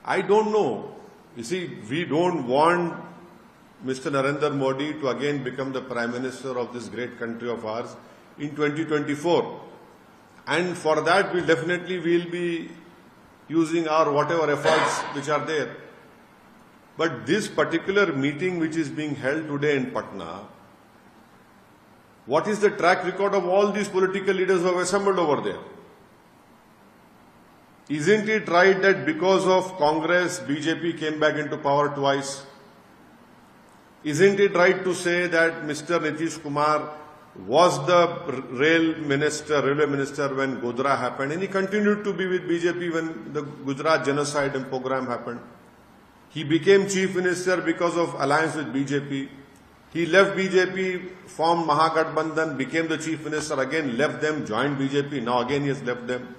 I don't know. You see, we don't want Mr. Narendra Modi to again become the Prime Minister of this great country of ours in 2024. And for that, we'll be using our whatever efforts which are there. But this particular meeting which is being held today in Patna, what is the track record of all these political leaders who have assembled over there? Isn't it right that because of Congress, BJP came back into power twice? Isn't it right to say that Mr. Nitish Kumar was the railway minister when Godhra happened, and he continued to be with BJP when the Gujarat genocide and program happened? He became chief minister because of alliance with BJP. He left BJP, formed Mahagathbandhan, became the chief minister, again left them, joined BJP, now again he has left them.